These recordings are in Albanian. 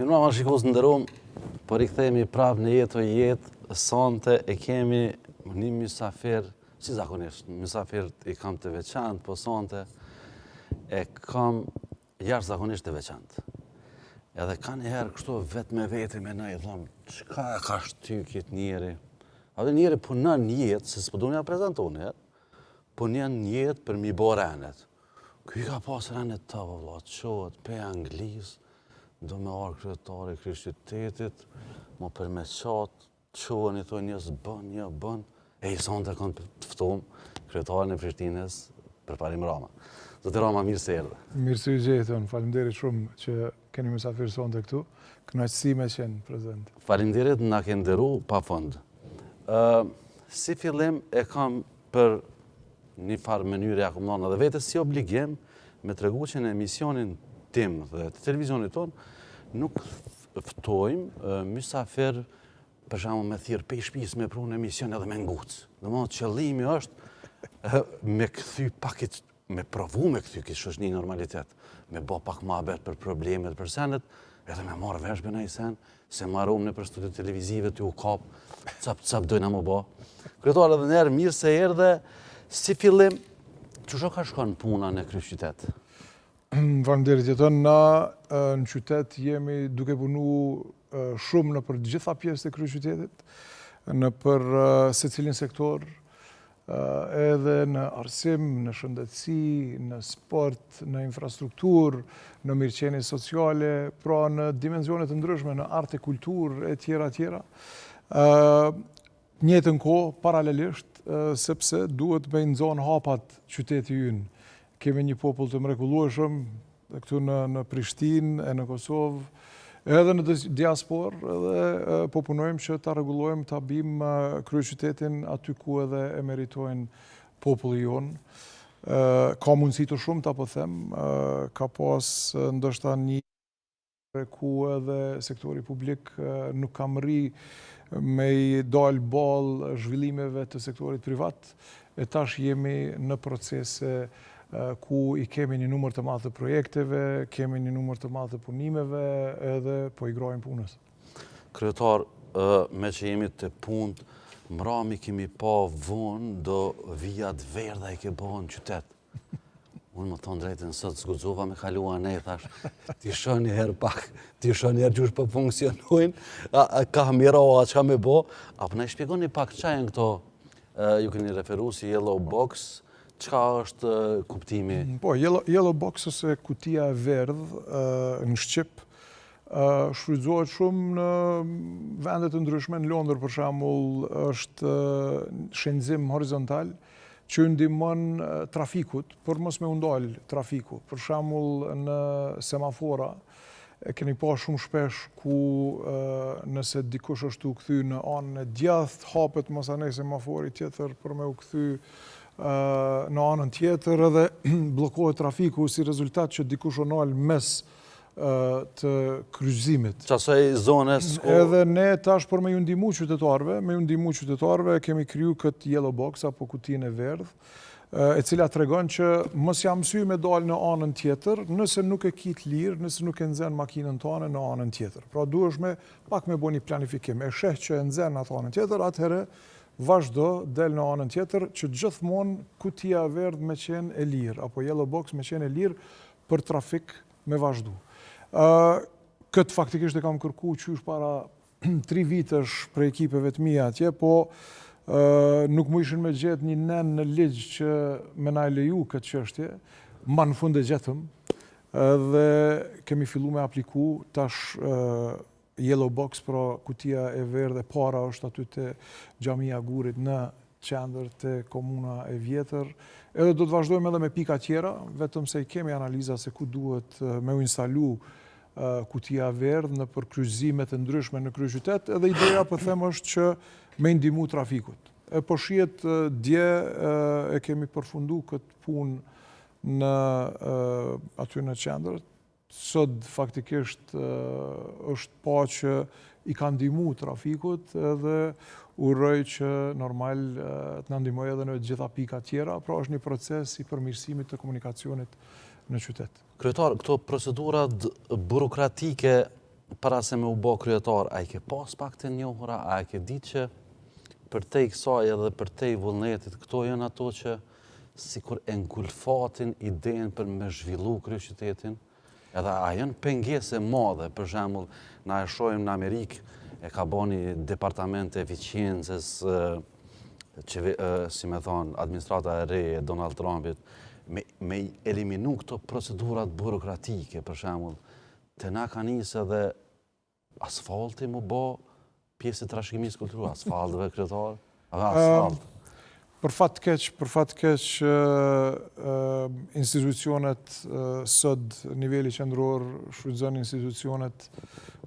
Mirë ma shikos në ndërum, por I kthehemi prapë në jetë o jetë, sonte e kemi një mysafir, si zakonisht, mysafir I kam të veçantë, po sonte e kam jashtëzakonisht të veçantë. Edhe ka njëherë kështu vetë me veti me nëjë, thëmë, qka e ka shty këtë njeri? A dhe njeri punon jetë, se s'po du nja prezentu njërë, punon jetë për mi bo renet. Këj ka pas renet të vëllo, qohet pe Anglisë, do me arë kryetari kryeqytetit, më përmeqat, qohen I thoi njës bën, ja bën, e I sonte kanë të ftum kryetarin e Prishtinës për Parim Rama. Zotë Rama, mirë se erdhe. Mirë se gjetën, faleminderit shumë që keni mysafir sonte këtu, kënaqësi me qenë prezent. Faleminderit na ke nderu pa fund. Si fillim e kam për një farë mënyrë ja kom dhënë edhe vetes si obligim me tregu që në emisionin tim dhe të televizionit ton nuk ftojmë mysafir për shembull me thirr pe shtëpis me prunë emision edhe me nguc. Domethënë qëllimi është me kthy pak me provu me kthy këtë shoqni normalitet, me bë pak mohabet për problemet, për senet, edhe me marrë vesh bëna I sen, se marrum në për studiot televizive të u kap, cap dojna më bë. Kryetar edhe njerë mirë se erdhe, si fillim, çu ka shkon puna në kryeqytet? Faleminderit, jeton na në qytet jemi duke punu shumë në për gjitha pjesët e kryeqytetit, në për secilin sektor, edhe në arsim, në shëndetësi, në sport, në infrastrukturë, në mirëqenie sociale, pra në dimensionet të ndryshme, në art e kulturë, e tjera. Njëjtën kohë, paralelisht, sepse duhet me nxon hapat qyteti ynë. Kemi një popull të mrekullueshëm këtu në Prishtinë e në Kosovë, edhe në diasporë, edhe po punojmë që ta rregullojmë, ta bim kryeqytetin aty ku edhe e meritojnë populli jonë. Ka mundësi të shumta, po them, ka pas ndoshta një ku edhe sektori publik nuk ka mri me I dal ball zhvillimeve të sektorit privat, e tash jemi në procese ku I kemi një numër të madh të projekteve, kemi një numër të madh të punimeve, edhe po I grojmë punës. Kryetar, me që jemi të punë, mrami kemi pa vonë do vijat verdha I ke bëhen në qytet. Unë më thonë drejtën sot zgudzova me kalua ne, thash, ti shon një herë pak, ti shon një herë gjush për funksionujnë, ka miroa, që ka me bo, apo ne shpjegoni pak qajnë këto, ju keni referu si Yellow Box, çka është kuptimi? Po, Yellow Box ose kutia e verdhë në Shqip, shfrytëzohet shumë në vende të ndryshme, në Londër për shembull është shenzim horizontal që ndihmon trafikut, por mos me u ndal trafiku. Për shembull në semafora e keni pa shumë shpesh ku nëse dikush është u kthy në anën e djathtë, hapet masanej semafori tjetër për me u kthy në anën tjetër edhe bllokohet trafiku si rezultat që dikush o nal mes të kryqëzimit. Qasaj zones... Edhe ne tash për me ju ndihmu qytetarëve, kemi kriju këtë Yellow Box apo kutinë e verdhë, e cila tregon që mos jam sy me dal në anën tjetër, nëse nuk e kit lirë, nëse nuk e nxen makinën tonë në anën tjetër. Pra duhesh me pak me bëni planifikim. E sheh që e nxen atë anën tjetër, atëherë vazhdo del në anën tjetër që gjithmonë kutia e verdhë me qenë e lirë, apo Yellow Box me qenë e lirë për trafik me vazhdu. Këtë faktikisht e kam kërku qysh para 3 vitesh për ekipeve të mia atje, po nuk më ishin me gjetë një nen në ligj që me na leju këtë çështje, ma në fund e gjetëm, dhe kemi fillu me apliku tash Yellow Box, pra kutia e verdhë e para është aty te Xhamia Gurit në qendër te komuna e vjetër. Edhe do të vazhdojmë edhe me pika tjera, vetëm se I kemi analiza se ku duhet me u instalu kutia e verdhë në për kryqëzime të ndryshme në kryeqytet, edhe ideja po them është që me ndihmu trafikut. E po shihet dje e kemi përfundu këtë punë në aty në qendër. Sot faktikisht është pa që I ka ndihmu trafikut edhe uroj që normal të na ndihmojë edhe në gjitha pikat tjera, pra është një proces I përmirësimit të komunikacionit në qytet. Kryetar, këto procedurat burokratike para se me u bo kryetar, a i ke pas pak të njohura, a i ke ditë që për te i kësaj edhe për te i vullnetit, këto janë ato që sikur e ngulfatin idenë për me zhvillu kryeqytetin, edhe a janë pengese madhe, për shembull, na e shohim në Amerikë, e ka boni departament e eficiencës, si me thonë, administrata e re e Donald Trumpit, me eliminu këto procedurat burokratike, për shembull, të na ka nisë edhe asfalti mu bo pjesë të trashëgimisë kulturore, asfaltëve kryetar, asfalt. Për fat keq institucionet sot nivelli qendror shfrytëzon institucionet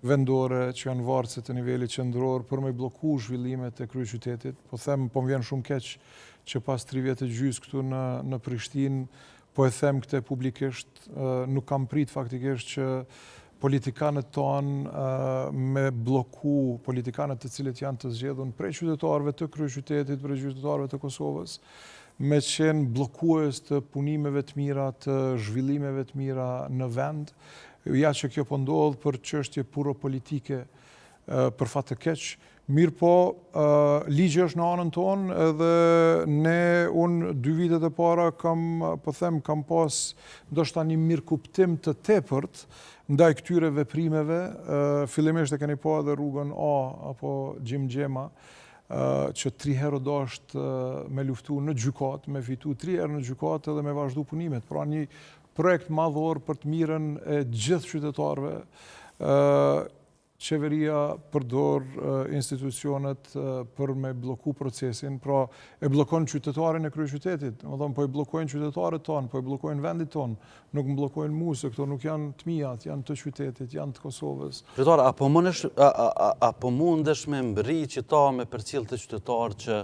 vendore që janë varëse të nivellit qendror për me blloku zhvillimet e kryeqytetit. Po më vjen shumë keq që pas 3 vjet e gjys këtu në Prishtinë, po e them këtë publikisht, nuk kam prit faktikisht që politikanët tonë me bloku politikanët të cilët janë të zgjedhur prej qytetarëve të kryeqytetit, prej qytetarëve të Kosovës, me qenë blokues të punimeve të mira, të zhvillimeve të mira në vend. Ja që kjo po ndodh për çështje puro politike për fat të keq. Mirë po, ligji është në anën tonë edhe unë 2 vitet e para kam pas ndoshta një mirëkuptim të tepërt ndaj këtyre veprimeve. Fillimisht e keni pa edhe rrugën A apo Gjimgjema, që 3 herë dashtë me luftu në gjykat, me fitu 3 herë në gjykat edhe me vazhdu punimet. Pra një projekt madhor për të mirën e gjithë qytetarëve. Qeveria përdor institucionet për me bloku procesin, pra e blokon qytetarin e kryeqytetit, po i blokojnë qytetarët tonë, po i blokojnë vendit tonë, nuk më blokojnë mu, se këto nuk janë të mijat, janë të qytetit, janë të Kosovës. Kryetar, apo mundesh me mbri qita me përcjell të qytetarë që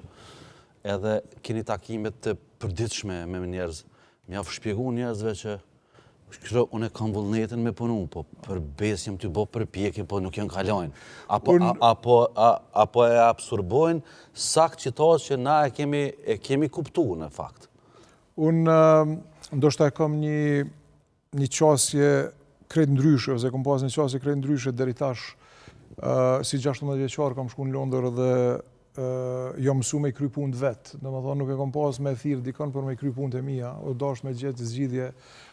edhe keni takimet të përditshme me njerëz, mjaf shpjegu njerëzve që unë e kam vullnetin me punu, po për besjem të bo përpjekje, po nuk janë kalojnë. Apo e absorbojnë sakt qitatë që na e kemi kuptu në fakt. Unë ndoshta e kam një qasje krejt ndryshe, ose kam pas një qasje krejt ndryshe deri tash, si 16 vjeçar kam shku në Londër dhe jo mësu me i kry punë vetë. Domethënë nuk e kam pas me thirr dikon për me i kry punët e mia, o dash me gjetë zgjidhje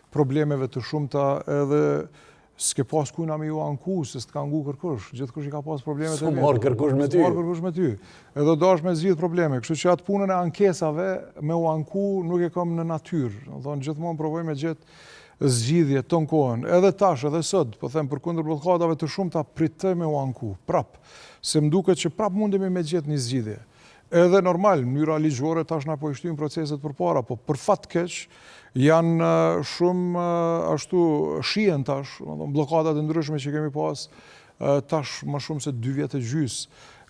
problemeve të shumta edhe s'ke pas kujna me ju anku, se s'ka ngu kërkush. Gjithkush i ka pas problemet e vetë. S'u marrë kërkush me ty. S'u marrë kërkush me ty. Edhe dash me zgjidh probleme. Kështu që atë punën e ankesave me u anku nuk e kam në natyrë. Domethënë gjithmonë provoj me gjetë zgjidhje ton kohën. Edhe tash, edhe sot, po them përkundër bllokadave të shumta pritoj me u anku. Prap. Se më duket që prap mundemi me gjetë një zgjidhje. Edhe normal, në mënyra ligjore tash na po i shtyjmë proceset përpara, po për fat keq janë shumë ashtu shihen tash, bllokadat e ndryshme që kemi pas tash më shumë se 2 vjet e gjys.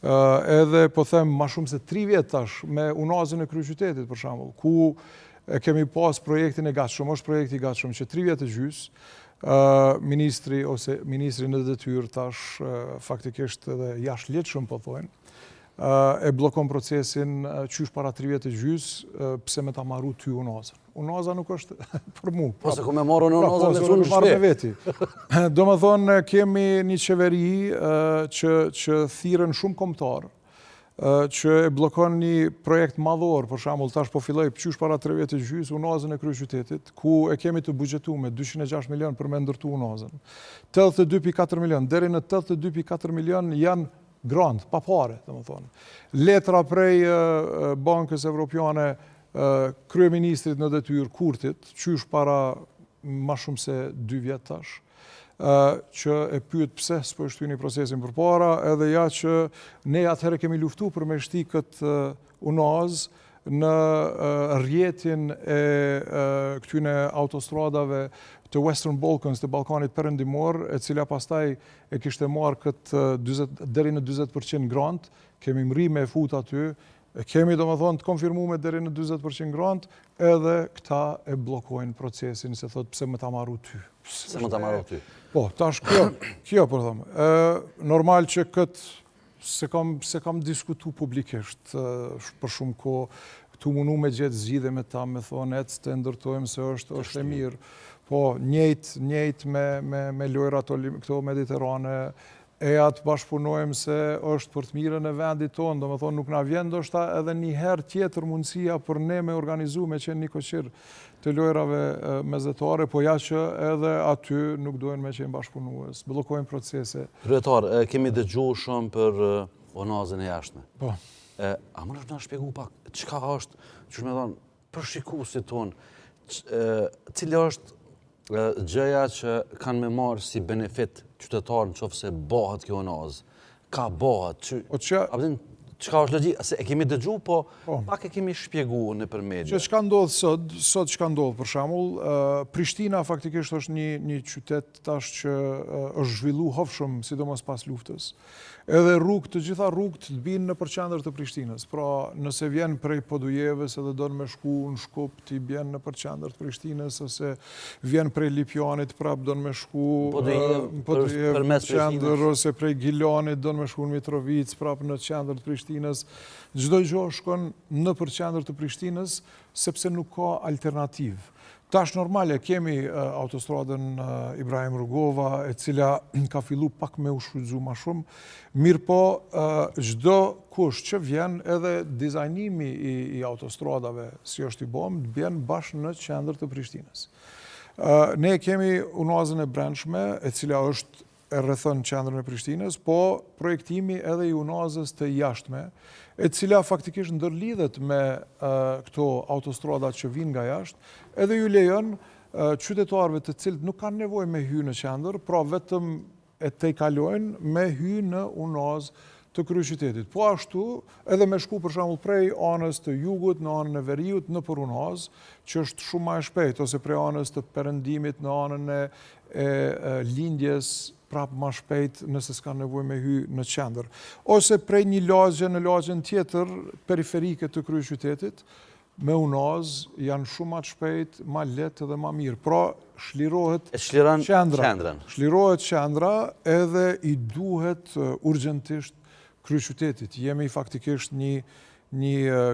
Edhe po them më shumë se 3 vjet tash me unazën e kryeqytetit për shembull, ku kemi pas projektin e gatshëm, është projekti i gatshëm që 3 vjet e gjys. Ministri në detyrë tash faktikisht edhe jashtëligjshëm po thonë, e blokon procesin qysh para 3 vjet e gjys, pse me ta marru ty unazën. Unaza nuk është për mu. Po se ku me marru në unazën me cunë shpe. Veti. Do më thonë, kemi një qeveri që thiren shumë kombëtar, që e blokon një projekt madhor, për shembull tash po filloj qysh para 3 vjet e gjys, unazën e kryeqytetit, ku e kemi të buxhetuar me 206 milion për me ndërtu unazën. 82.4 milion, deri në 82.4 milion janë grant, pa pare, dhe më thonë. Letra prej Bankës Evropiane, kryeministrit në detyrë Kurtit, qysh para ma shumë se 2 vjet tash, që e pyet pse s'po e shtyni procesin përpara, edhe ja që ne atëherë kemi luftu për me shti këtë unaz në rrjetin e këtyne autostradave të Western Balkans, të Ballkanit Perëndimor, e cila pastaj e kishte marrë këtë deri në 40% grant, kemi mri me fut aty, kemi domethënë të konfirmuar deri në 40% grant, edhe këta e bllokojnë procesin, se thotë pse më ta marru ty. Se më ta marru ty. Po, tash kjo po them. Normal që këtë se kam diskutu publikisht për shumë kohë. këtu mundu me gjetë zgjidhje me ta, me thonë të ndërtojmë se është e mirë. Po, njëjt me lojrat këto mediterane, atë bashkëpunojmë se është për të mirën e vendit tonë, do me thonë nuk na vjen ndoshta edhe një herë tjetër mundësia për ne me organizu me qenë një koqir të lojrave mezetare, po ja që edhe aty nuk dojnë me qenë bashkëpunues, blokojnë procese. Kryetar, kemi dëgju shumë për onazën e jashtme. Po. A më nështë nga shpjegu pak, qka është, që shme thonë, për shikuesit tonë, cili është gjëja që kanë me marë si benefit qytetarë në qofë se bëhat kjo onazë? Ka bëhat? Qka është logji? Se e kemi dëgju, po pak e kemi shpjegu në për media. Që qka ndodhë sot qka ndodhë për shamull, Prishtina faktikisht është një qytet tash që është zhvillu hofshëm, sidomos pas luftës. Edhe të gjitha rrugët të binë në përqendër të Prishtinës. Pra, nëse vjen prej Podujevës edhe do në me shku në Shkup, ti vjen në përqendër të Prishtinës, ose vjen prej Lipjanit, prap do në me shku Podujevë në qendër, ose prej Gilanit do në me shku në Mitrovic, prap në qendër të Prishtinës. Çdo gjë shkon në përqendër të Prishtinës, sepse nuk ka alternativë. Tash normale kemi autostradën Ibrahim Rugova, e cila ka fillu pak me u shfrytzu ma shumë, mirë po çdo kush që vjen edhe dizajnimi i autostradave, si është i bom, vjen bashkë në qendër të Prishtinës. Ne kemi unazën e brendshme, e cila është e rrethon qendrën e Prishtinës, po projektimi edhe i unazës të jashtme, e cila faktikisht ndërlidhet me këto autostrada që vinë nga jashtë, edhe ju lejon qytetarëve të cilët nuk kanë nevojë me hy në qendër, pra vetëm e te kalojnë me hy në unazë të kryeqytetit. Po ashtu, edhe me shku për shembull prej anës të jugut në anën e veriut në për unazë, që është shumë më e shpejtë, ose prej anës të perëndimit në anën e lindjes, prapë ma shpejt nëse s'ka nevoj me hy në qendër. Ose prej një lagje në lagjen tjetër, periferike të kryeqytetit, me unazë janë shumë ma shpejt, ma letë dhe ma mirë. Pra, shlirohet qendra. Shlirohet qendra edhe i duhet urgentisht kryeqytetit. Jemi faktikisht një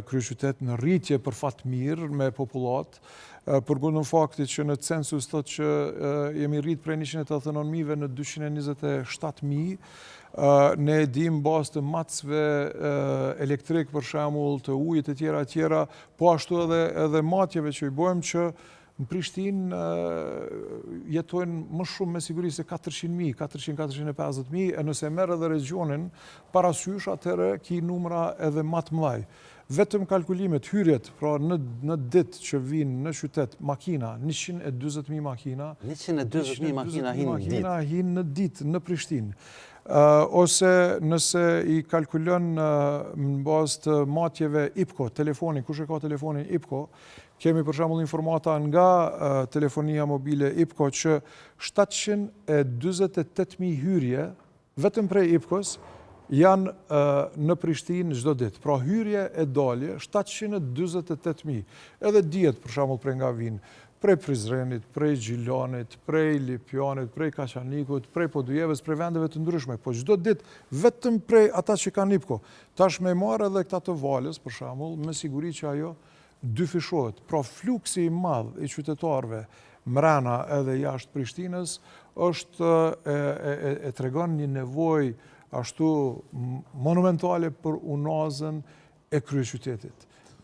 kryeqytet në rritje për fat mirë me popullat, përgundën faktit që në census thot që jemi rrit prej 189.000 në 227.000, ne dim bazë të matësve elektrik për shembull të ujit e tjera, po ashtu edhe matjeve që i bojmë që në Prishtinë jetojnë më shumë me siguri se 400.000, 400-450.000, e nëse merr edhe regionin parasysh, atëherë ki numra edhe më të mëdhaj. Vetëm kalkulimet, hyrjet, pra në ditë që vinë në qytet makina, 120.000 makina. 120.000 makina hinë në ditë në Prishtinë. Ose nëse i kalkulon në bazë të matjeve IPCO, telefonin, kush e ka telefonin IPCO, kemi për shembull informata nga telefonia mobile IPCO që 728.000 hyrje, vetëm prej IPCO-s, janë në Prishtinë çdo ditë. Pra hyrje e dalje 728.000. Edhe dihet për shembull prej nga vinë, prej Prizrenit, prej Gjilanit, prej Lipjanit, prej Kaçanikut, prej Podujevës, prej vendeve të ndryshme. Po çdo ditë vetëm prej ata që kanë IPCO. Tash me marr edhe këta të Valës për shembull, me siguri që ajo dyfishohet. Pra fluksi i madh i qytetarëve mrena edhe jashtë Prishtinës është e tregon një nevojë ashtu monumentale për unazën e kryeqytetit.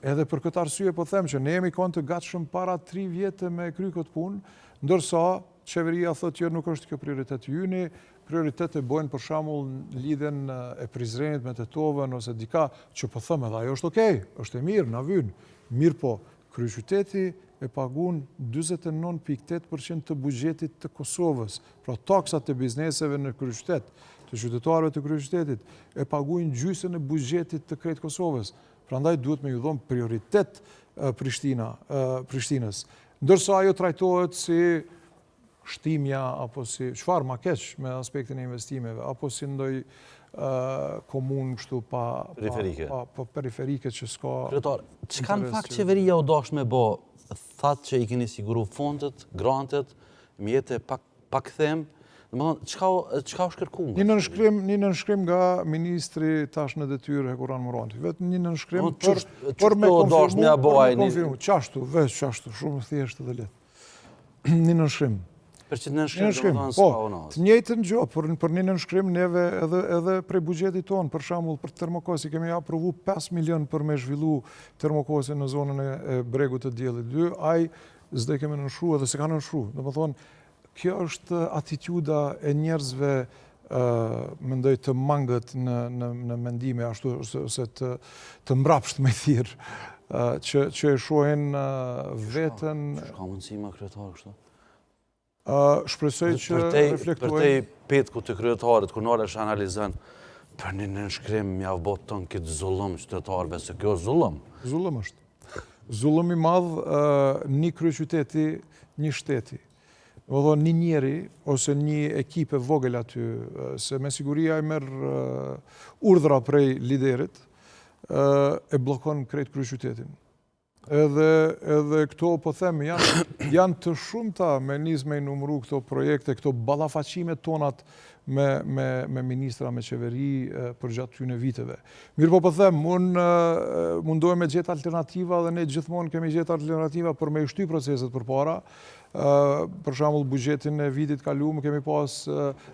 Edhe për këtë arsye po them që ne jemi kënd të gatshëm para 3 vjetë me kry këtë punë, ndërsa qeveria thotë jo nuk është kjo prioritet yni, prioritet e bojnë për shembull lidhen e Prizrenit me Tetovën ose dika që po them edhe ajo është okay, është e mirë, na vyn. Mirë po, kryeqyteti e pagun 49.8% të buxhetit të Kosovës, pra taksat e bizneseve në kryeqytet, të qytetarëve të kryeqytetit, e paguajnë gjysmën e buxhetit të krejt Kosovës. Prandaj duhet me ju dhënë prioritet Prishtinës. Ndërsa ajo trajtohet si shtimja, apo si çfarë ma keq me aspektin e investimeve, apo si ndoj komunë kështu pa periferike që s'ka... Kryetar, çka në fakt qeveria u dash me bë? Thatë që i keni siguru fondet, grantet, mjete pak them, Domethënë, çka u shkërkuar? Një nënshkrim nga ministri tash në detyrë Hekuran Moranti. Vetëm një nënshkrim për me konfirmu. Qashtu, veç qashtu, shumë thjeshtë dhe lehtë. Një nënshkrim. Për që nënshkrim, të njëjtën gjë, për një nënshkrim neve edhe prej buxhetit tonë, për shembull për termokosi kemi aprovu 5 milion për me zhvillu termokosin në zonën e Bregut të Diellit 2, ai s'do kemi nënshkruar edhe se ka nënshkruar. Domethënë, kjo është atituda e njerëzve mendoj të mangët në mendime ashtu ose të mbrapsht me thirr, që e shohin veten. Ka mundësi ma kryetar kështu? Shpresoj që reflektojnë. Për te petku të kryetarit, kur nore është analizën, për një nënshkrim mja boton këtë zullum qytetarëve, se kjo zullum. Zullum është. Zullum i madh, një kryeqyteti, një shteti. Një njeri, ose një ekip e vogël aty, se me siguria i merr urdhra prej liderit, e bllokon krejt kryeqytetin. Edhe këto, po them, janë të shumta me nizme i numru këto projekte, këto ballafaqimet tonat me ministra, me qeveri për gjatë këtyre viteve. Mirë po them, unë mundohem me gjetë alternativa dhe ne gjithmonë kemi gjetë alternativa për me shty proceset përpara. Për shembull, buxhetin e vitit kaluar kemi pas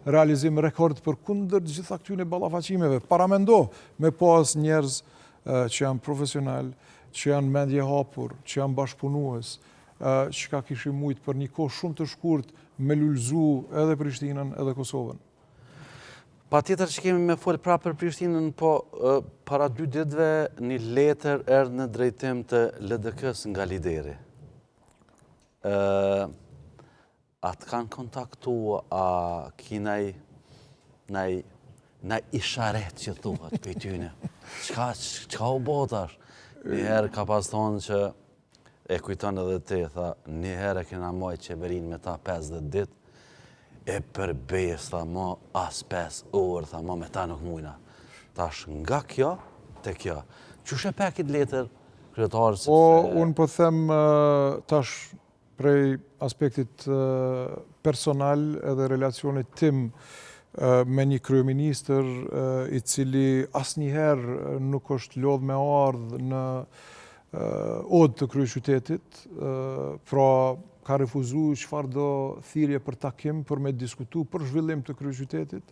realizim rekord për kundër gjitha këtyre ballafaqimeve. Paramendo me pas njerëz që janë profesional, që janë mendje hapur, që janë bashkëpunues, që ka kishim mujt për një kohë shumë të shkurt me lullzu edhe Prishtinën edhe Kosovën. Pa tjetër që kemi me folë prapë për Prishtinën, po para 2 ditëve një letër erdhë në drejtim të LDK-s nga lideri. Atë kanë kontaktu, a kinaj isharet që thuhet për tyne. Qka u botash? Njëherë ka pas thonë që e kujton edhe ti, tha, njëherë e kena mojt qeverin me ta 50 dit, e përbes, tha, mo as 5 orë, tha, mo me ta nuk mujna. Tash nga kjo, te kjo. Qushe pekit letër, kryetarë, sepse... Unë po them tash prej aspektit personal edhe relacionit tim me një kryeministër i cili asnjëherë nuk është lodh me ardhë në odë të kryeqytetit, pra ka refuzu çfarëdo thirrje për takim për me diskutu për zhvillim të kryeqytetit.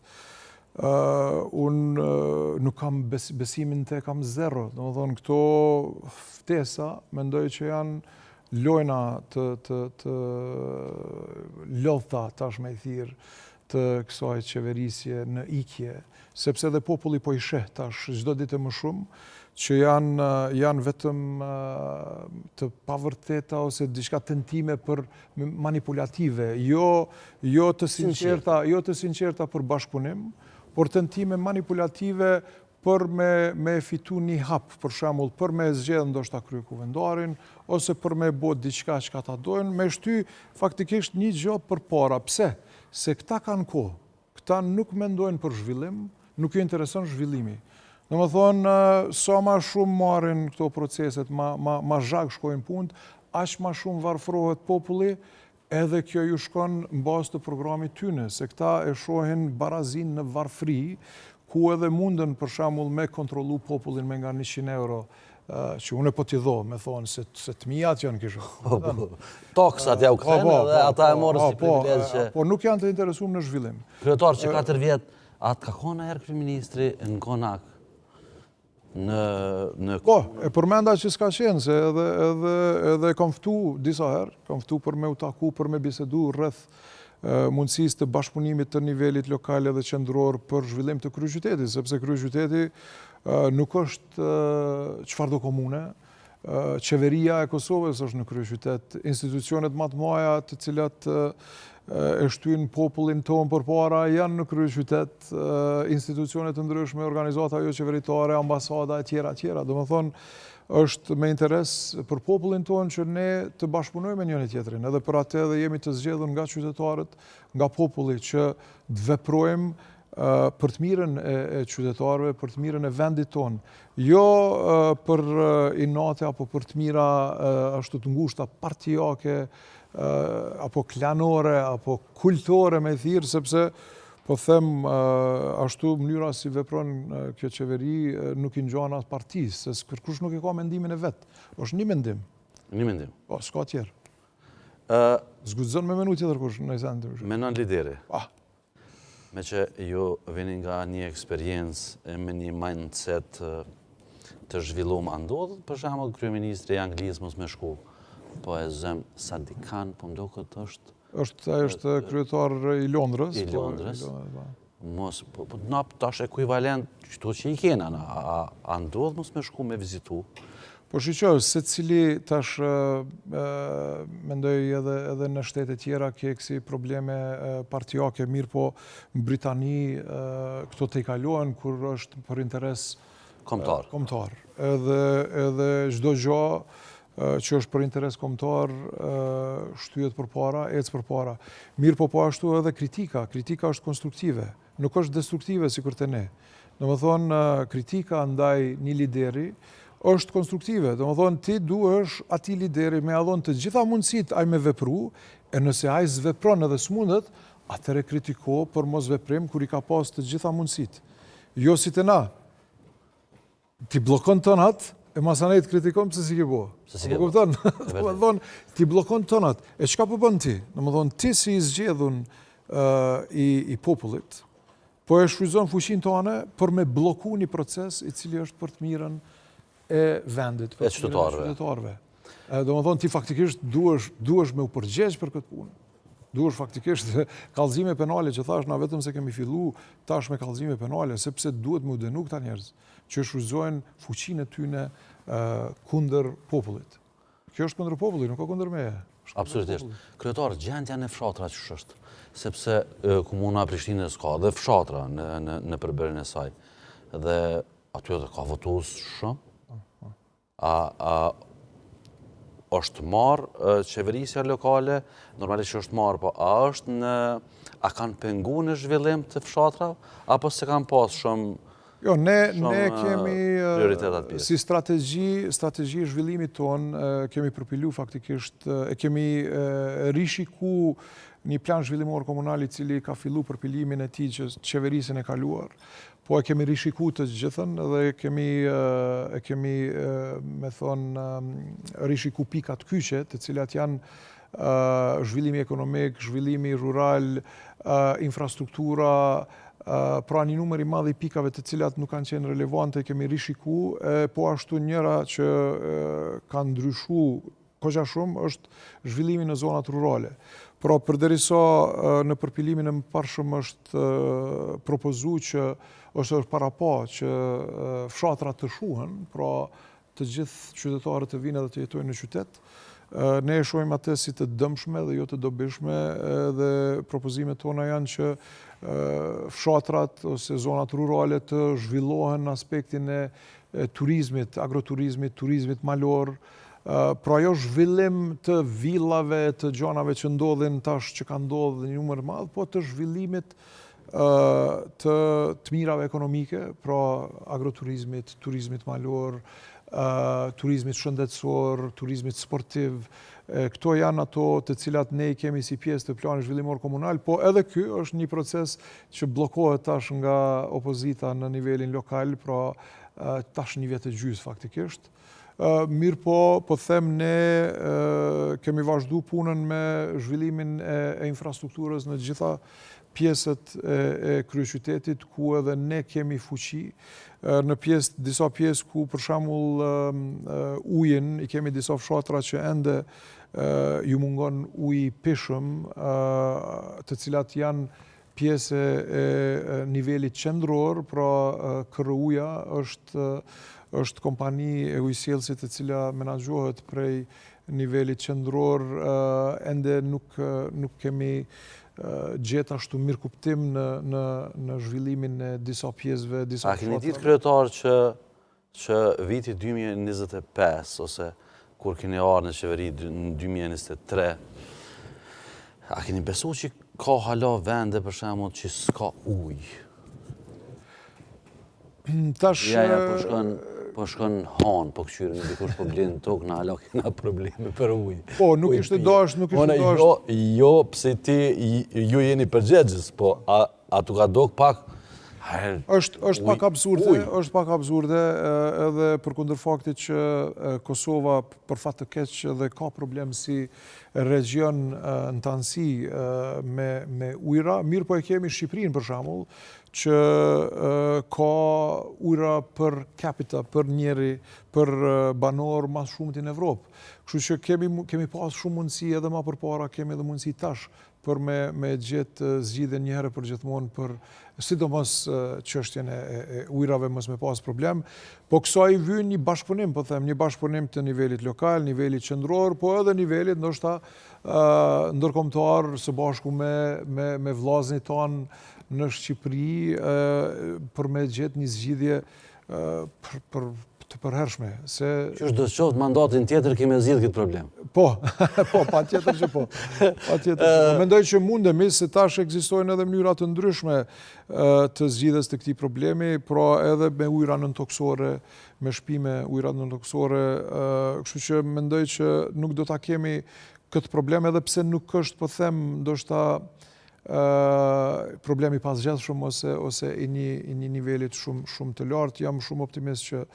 Unë nuk kam besimin te kam zero. Domethënë këto ftesa mendoj që janë lojna të lodhta tash me thirr të kësaj qeverisje në ikje, sepse dhe populli po i sheh tash çdo ditë më shumë, që janë vetëm të pavërteta ose diçka tentime për manipulative, jo të sinqerta për bashkëpunim, por tentime manipulative për me fitu një hap, për shembull, për me zgjedhë ndoshta kryekuvendarin, ose për me bë diçka që ata dojnë, me shty faktikisht një gjë përpara. Pse? Se këta kanë kohë, këta nuk mendojnë për zhvillim, nuk i intereson zhvillimi. Domethënë, sa ma shumë marrin këto proceset, ma zhag shkojnë punë, aq ma shumë varfrohet populli, edhe kjo ju shkon në bazë të programit tyne, se këta e shohin barazin në varfri, ku edhe mundën për shembull me kontrollu popullin me nga 100 euro, që unë po t'i dho, me thonë se të mijat janë kishë. Toksat ja u këthejnë dhe ata e morë si privilegj që... Po nuk janë të interesuar në zhvillim. Kryetar që 4 vjetë, atë ka kona herë kryeministri në konak? Po, e përmenda që s'ka qenë, se edhe kam ftu disa herë, kam ftu për me u taku, për me bisedu rreth mundësisë të bashkëpunimit të nivelit lokal edhe qendror për zhvillim të kryeqytetit, sepse kryeqyteti nuk është çfarëdo komune, qeveria e Kosovës është në kryeqytet, institucionet më të mëdha të cilat e shtyn popullin tonë përpara janë në kryeqytet, institucionet të ndryshme, organizata jo qeveritare, ambasada e tjera. Domethënë, është me interes për popullin tonë që ne të bashkëpunojmë me njëri tjetrin, edhe për atë edhe jemi të zgjedhur nga qytetarët, nga populli që të veprojmë për të mirën e qytetarëve, për të mirën e vendit tonë. Jo për inate apo për të mira ashtu të ngushta partijake, apo klanore, apo kultore me thirë, sepse po them ashtu mënyra si vepron kjo qeveri nuk i ngjan as partisë, se kërkush nuk e ka mendimin e vet. Është një mendim. Një mendim. Po, s'ka tjerë. Zguxon me menu tjetër kush në send. Menon lideri. Ah, Me që ju vini nga një eksperiencë me një mindset të zhvillum, a ndodhët për shembull kryeministri i Anglisë mos me shku, po e zëm Sadikan, po mdoket është kryetar i Londrës. I Londrës. Mos, po nap tash ekuivalent çdo që i kena, a ndodh mos me shku me vizitu? Po shiqoj, se cili tash mendoj edhe në shtete tjera ke kësi probleme partijake, mirë po në Britani këto të i kalohen kur është për interes kombëtar. Edhe çdo gjë që është për interes kombëtar shtyhet përpara, ecë përpara. Mirë po ashtu edhe kritika është konstruktive, nuk është destruktive sikur te ne. Domethënë kritika ndaj një lideri është konstruktive. Domethënë ti duhesh atij lideri me ia dhënë të gjitha mundësitë ai me vepru, e nëse ai s'vepron edhe s'mundet, atëre kritiko për mos veprim kur i ka pas të gjitha mundësitë. Jo si te na. Ti bllokon tonat, e masanejt kritikon pëse si ke bo. Po kupton? Domethënë ti bllokon tonat. E çka po bën ti? Domethënë ti si i zgjedhun i popullit, po e shfryzon fuqinë tonë për me blloku një proces i cili është për të mirën e vendit, e qytetarëve. Domethënë ti faktikisht duhesh me u përgjegjë për këtë punë. Duhesh faktikisht kallëzime penale që thash na vetëm se kemi fillu tash me kallëzime penale, sepse duhet me u dënu këta njerëz që shfryzojnë fuqinë e tyre kundër popullit. Kjo është kundër popullit, nuk ka kundër meje. Absolutisht. Kryetar, gjendja në fshatra ç'është është? Sepse komuna e Prishtinës ka dhe fshatra në përbërjen e saj. Dhe aty edhe ka votues shumë. Është marrë qeverisja lokale, normalisht është marrë, po a kanë pengu në zhvillim të fshatrave, apo se kanë pas shumë Jo, ne kemi si strategji zhvillimit tonë, kemi përpilu faktikisht, e kemi rishiku një plan zhvillimor komunal i cili ka fillu përpilimin e tij që qeverisën e kaluar, po e kemi rishiku të gjithën dhe e kemi me thonë rishiku pikat kyçe, të cilat janë zhvillimi ekonomik, zhvillimi rural, infrastruktura, pra një numër i madh i pikave të cilat nuk kanë qenë relevante kemi rishiku, po ashtu njëra që kanë ndryshu koqa shumë është zhvillimi në zonat rurale. Pra përderisa në përpilimin e mëparshëm është propozu që është parapa që fshatrat të shuhen, pra të gjithë qytetarët të vinë dhe të jetojnë në qytet. Ne e shohim atë si të dëmshme dhe jo të dobishme dhe propozimet tona janë që fshatrat ose zonat rurale të zhvillohen në aspektin e turizmit, agroturizmit, turizmit malor, pra jo zhvillim të villave, të gjanave që ndodhin tash që ka ndodhur një numër madh, po të zhvillimit të mirave ekonomike, pra agroturizmit, turizmit malor, turizmit shëndetësor, turizmit sportiv. Këto janë ato të cilat ne i kemi si pjesë të planit zhvillimor komunal, po edhe ky është një proces që bllokohet tash nga opozita në nivelin lokal, pra tash një vjet e gjys faktikisht. Mirë po them ne kemi vazhdu punën me zhvillimin e infrastrukturës në gjitha pjesët e kryeqytetit ku edhe ne kemi fuqi. Në disa pjesë ku për shembull ujin i kemi disa fshatra që ende ju mungon uji pishëm, të cilat janë pjesë e nivelit qendror, pra KRU-ja është kompani e ujësjellësit e cila menaxhohet prej nivelit qendror, ende nuk kemi gjetë ashtu mirë kuptim në zhvillimin e disa pjesëve, disa fshatrave. A keni ditë kryetar që viti 2025 ose kur keni ardhur në qeveri në 2023, a keni besu që ka hala vende për shembull që s'ka ujë? Tash Po shkon han, po këshyre në dikush po blenë tokë, në ala kena probleme për ujë. Po, nuk ishte dasht, nuk ishte dasht. Jo, pse ti, ju jeni përgjegjës, po atu ka dok pak, është pak absurde, edhe për kundër faktit që Kosova për fat të keq dhe ka problem si region në të anësi me ujra, mirë po e kemi Shqipërinë për shembull, që ka ujra për capita, për njeri, për banor ma shumë të në Evropë. Kështu që kemi pas shumë mundësi edhe ma përpara, kemi edhe mundësi tash për me gjithë zgjidhje një herë për gjithmonë për sidomos çështjen e ujrave mos me pas problem, po kësaj vjen një bashkëpunim, po them, një bashkëpunim të nivelit lokal, nivelit qendror, po edhe nivelit ndoshta ndërkombëtar së bashku me vllazërit tanë në Shqipëri për me gjetë një zgjidhje të përhershme. Qysh do të qoftë mandatin tjetër kemi zgjidhur këtë problem? Po, patjetër që po. Mendoj që mundemi se tash ekzistojnë edhe mënyra të ndryshme të zgjidhjes të këtij problemi, pra edhe me ujra nëntoksore, me shpime ujra nëntoksore, kështu që mendoj që nuk do ta kemi këtë problem, edhe pse nuk është, po them, ndoshta problemi pasgjetshëm ose i një nivelit shumë të lartë. Jam shumë optimist që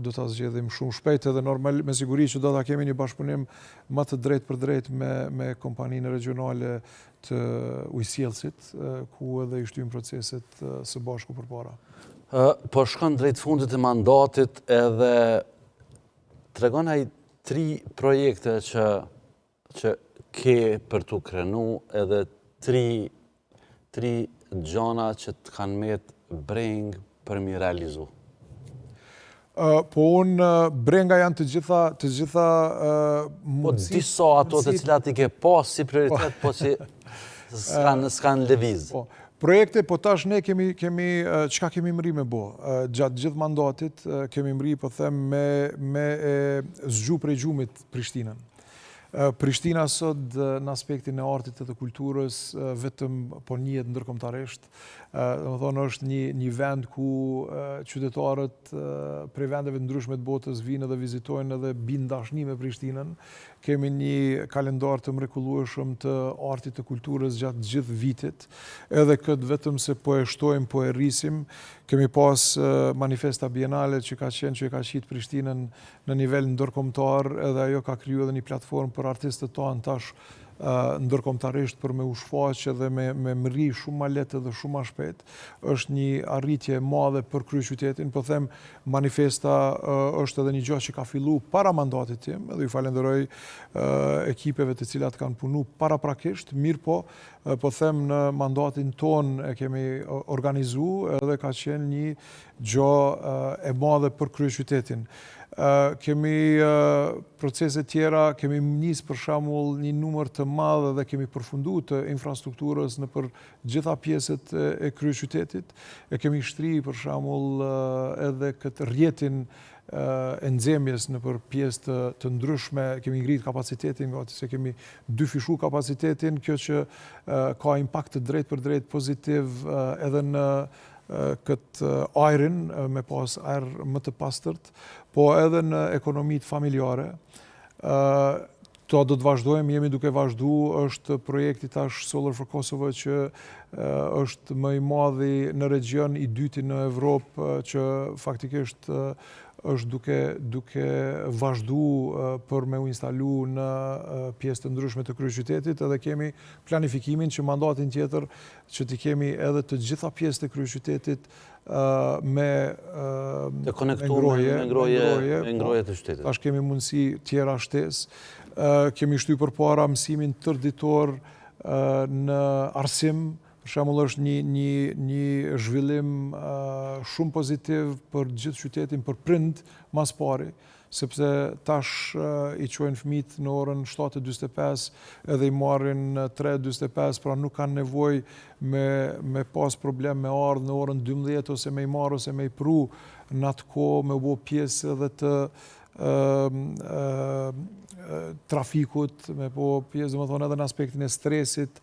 do ta zgjedhim shumë shpejt, edhe normal me siguri që do ta kemi një bashkëpunim më të drejtë për drejtë me kompaninë regionale të ujësjellësit, ku edhe i shtym proceset së bashku përpara. Po shkon drejt fundit të mandatit, edhe tregon ai 3 projekte që ke për tu krenu, edhe 3 gjona që të kanë met breng për mi realizu. Po unë brenga janë të gjitha mundësi. Po disa ato të cilat i ke pas si prioritet, po që s'kan lëviz. Projekte, po tash ne çka kemi mri me bo. Gjatë gjithë mandatit kemi mri, po them, me zgju prej gjumit Prishtinën. Prishtina sot në aspektin e artit dhe të kulturës vetëm po njihet ndërkombëtarisht. Domethënë është një vend ku qytetarët prej vendeve ndryshme të botës vinë dhe vizitojnë edhe bin dashni me Prishtinën. Kemi një kalendar të mrekullueshëm të artit të kulturës gjatë gjithë vitit, edhe këtë vetëm se po e shtojmë, po e rrisim. Kemi pas manifesta bienale që ka qitë Prishtinën në nivel ndërkombëtar, edhe ajo ka kriju edhe një platformë për artistët tanë tash ndërkombëtarisht për me u shfaqë dhe me mri shumë ma lehtë dhe shumë ma shpejt. Është një arritje e madhe për kryeqytetin, po them manifesta është edhe një gjë që ka fillu para mandatit tim, edhe ju falenderoj ekipeve të cilat kanë punu paraprakisht, mirë po them në mandatin ton e kemi organizu edhe ka qenë një gjë e madhe për kryeqytetin. Kemi procese tjera, kemi njës për shembull një numër të madh dhe kemi përfundu të infrastrukturës në për gjitha pjesët e kryeqytetit. E kemi shtri për shembull edhe këtë rrjetin e nxemjes në për pjesë të ndryshme, kemi ngrit kapacitetin, gati se kemi dyfishu kapacitetin, kjo që ka impakt të drejt për drejt pozitiv edhe në këtë ajrin, me pas ajrë më të pastërt, po edhe në ekonomitë familjare. To do të vazhdojmë, jemi duke vazhdu, është projekti tash Solar for Kosovo që është më i madhi në region, i dyti në Evropë, që faktikisht është duke vazhdu për me u instalu në pjesë të ndryshme të kryeqytetit, edhe kemi planifikimin që mandatin tjetër që t'i kemi edhe të gjitha pjesë të kryeqytetit me ngroje të qytetit. Tash kemi mundësi tjera shtesë. Kemi shty përpara mësimin tërditor në arsim. Për shembull është një zhvillim shumë pozitiv për gjithë qytetin, për prind mas pari, sepse tash i quajnë fëmijët në orën 7:45 edhe i marrin 3:45, pra nuk kanë nevojë me pas problem me ardhë në orën 12 ose me i marrë ose me i pru në atë kohë, me u bë pjesë edhe të trafikut, me po pjesë domethënë edhe në aspektin e stresit,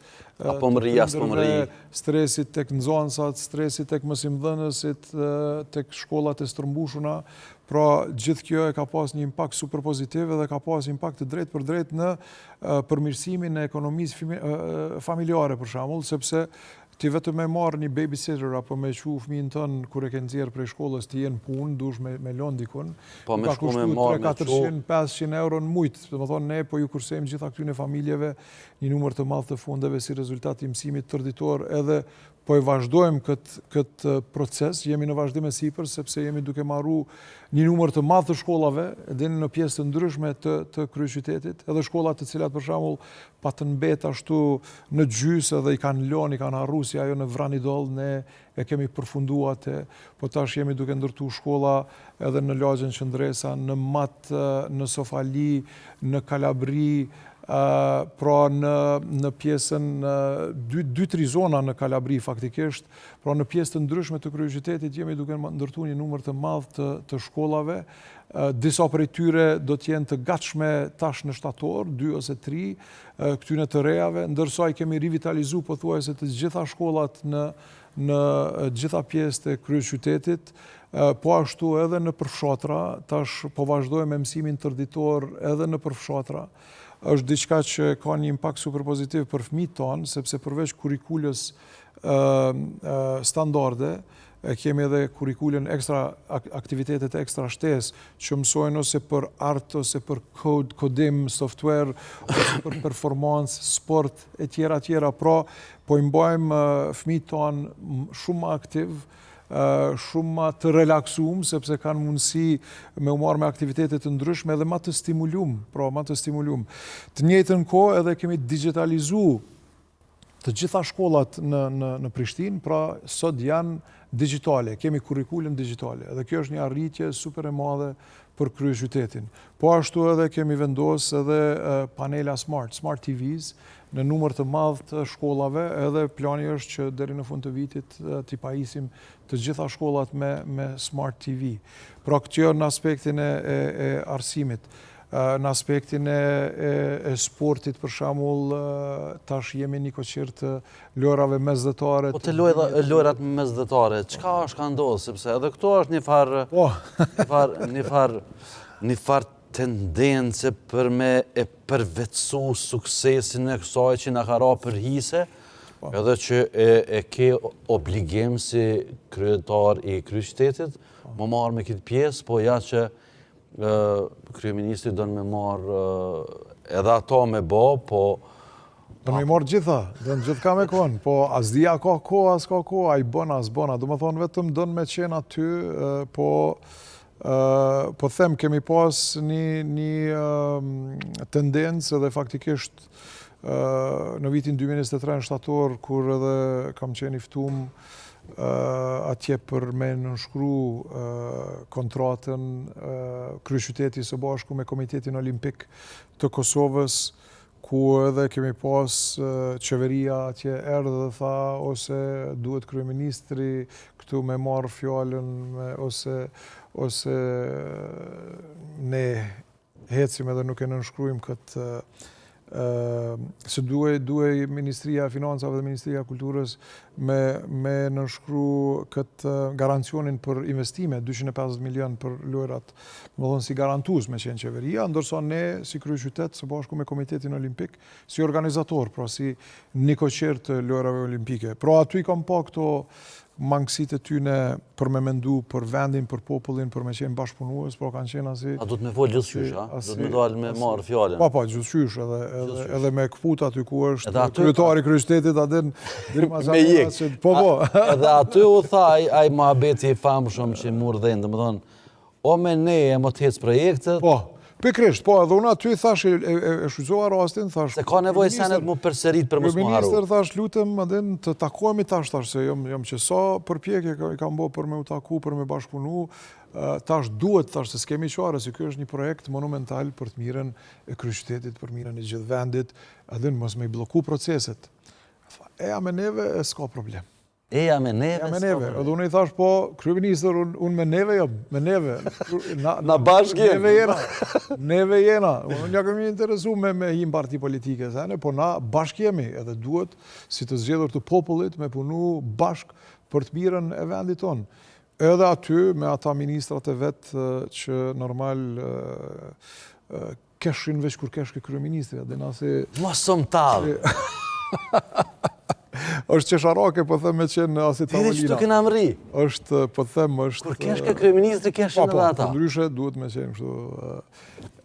apo më rri, apo më rri, stresit tek nxënësat, stresit tek mësimdhënësit, tek shkollat e stërmbushuna. Pra gjithë kjo e ka pas një impakt super pozitiv dhe ka pas impakt të drejtë për drejtë në përmirësimin e ekonomisë familjare për shembull, sepse ti vetëm me marrë një babysitter apo me qu fëmijën tënë kur e ke nxjerr prej shkollës ti jenë punë, dush me lënë dikun. Po me shku me marrë me 400-500 euro në muajt. Domethënë ne po ju kursejmë gjitha këtyre familjeve një numër të madh të fundeve si rezultat i mësimit tërditor, edhe po e vazhdojmë këtë proces, jemi në vazhdim e sipër sepse jemi duke marru një numër të madh të shkollave, edhe në pjesë të ndryshme të kryeqytetit, edhe shkollat të cilat për shembull pa të mbet ashtu në gjysë edhe i kanë harru si ajo në Vranidol, ne e kemi përfunduar po tash jemi duke ndërtu shkolla edhe në Lagjën Qëndresa, në Mat, në Sofali, në Kalabri, pra në pjesën 2-3 zona në Kalabri faktikisht, pra në pjesë të ndryshme të kryeqytetit jemi duke ndërtu një numër të madh të shkollave. Disa prej tyre do të jenë të gatshme tash në shtator, 2 ose 3 këtyne të rejave, ndërsa i kemi rivitalizu pothuajse të gjitha shkollat në gjitha pjesë të kryeqytetit, po ashtu edhe në përfshatra, tash po vazhdojmë me mësimin tërditor edhe në përfshatra. Është diçka që ka një impakt super pozitiv për fëmijët tonë, sepse përveç kurikulës standarde, kemi edhe kurikulen ekstra, aktivitetet ekstra shtesë, që mësojnë ose për art, ose për kodim, software, ose për performance, sport, e tjera. Pra, po i mbajmë fëmijët tonë shumë aktiv, shumë të relaksum, sepse kanë mundësi me u marrë me aktivitetet të ndryshme edhe ma të stimulum. Të njëjtën kohë edhe kemi digitalizu të gjitha shkollat në Prishtinë, pra sot janë digitale, kemi kurrikulum digitale, edhe kjo është një arritje super e madhe për kryeqytetin. Po ashtu edhe kemi vendos edhe panela smart TVs, në numër të madh të shkollave, edhe plani është që deri në fund të vitit t'i pajisim të gjitha shkollat me smart TV. Pra kjo në aspektin e arsimit. Në aspektin e sportit, për shembull, tash jemi një koqir të lojrave mesdhetare. Po të lojrat mesdhetare, çka është ka ndodhur, sepse edhe këto është një farë tendence për me e përvetësu suksesin e kësaj që na ka ra për hise, edhe që e ke obligim si kryetar i kryeqytetit, më marrë me këtë pjesë, po ja që kryeministri do në me marrë edhe ato me bo, po... Do në me marrë gjitha, do në gjithë ka me konë, po as dhja ka ko, as ka ko, a i bëna, as bëna, do më thonë vetëm do në me qenë aty, po them, kemi pas një tendencë edhe faktikisht në vitin 2023 në shtator, kur edhe kam qenë i ftum atje për me nënshkru kontratën kryeqyteti së bashku me Komitetin Olimpik të Kosovës, ku edhe kemi pas qeveria atje erdhe dhe tha ose duhet kryeministri këtu me marrë fjallën ose ne hecim edhe nuk e nënshkrujmë këtë se duhej Ministria e Financave dhe Ministria e Kulturës me nënshkru këtë garancionin për investime, 250 milion për lojrat, më thonë si garantus me qenë qeveria, ndërsa ne si kryeqytet së bashku me Komitetin Olimpik, si organizator, pra si një koqer të lojrave olimpike. Pra aty kam pa këto mangësit e tyne për me mendu për vendin, për popullin, për me qenë bashkëpunues, por kanë qenë asi... A du të me folë gjithësysh, a? Du të me dalë me marë fjallën? Pa, gjithësysh, edhe me këput aty ku është kryetari kryeqytetit, adin... Me jekë. Edhe aty u thaj, aj ma beti i famë shumë që murë dhe ndë, më thonë, o me ne e më të hecë projektet... Po, pikrisht, po, edhe unë aty thash e shuzova rastin, thash... Se ka nevoj senet mu përserit për më së më haru. Minister, thash, lutem, adin, të takohemi tash, se jom që sa përpjekje i kam bo për me u taku, për me bashkëpunu, tash duhet, tash, se s'kemi qare, se kjo është një projekt monumental për të mirën e kryeqytetit, për mirën e gjithë vendit, adin, mos me i bloku proceset. E a me neve, s'ka problem. Eja me neve? Ja me neve. Edhe unë i thash, po, kryeministër, unë me neve jam, me neve. Na bashkë jemi. Neve jena. Neve jena. Unë ja kemi interesu me him parti politike, sene, po na bashkë jemi. Edhe duhet, si të zgjedhur të popullit, me punu bashkë për të mirën e vendit tonë. Edhe aty, me ata ministrat e vetë që normal keshin veç kur kesh ke kryeministri. Mosëm talë. është qesharake, po them me qenë asi tavolina. Tiri që të këna mëri. është, po them, është... Kur kesh ke kryeministri, keshin edhe ata. Po, ndryshe duhet me qenë kështu.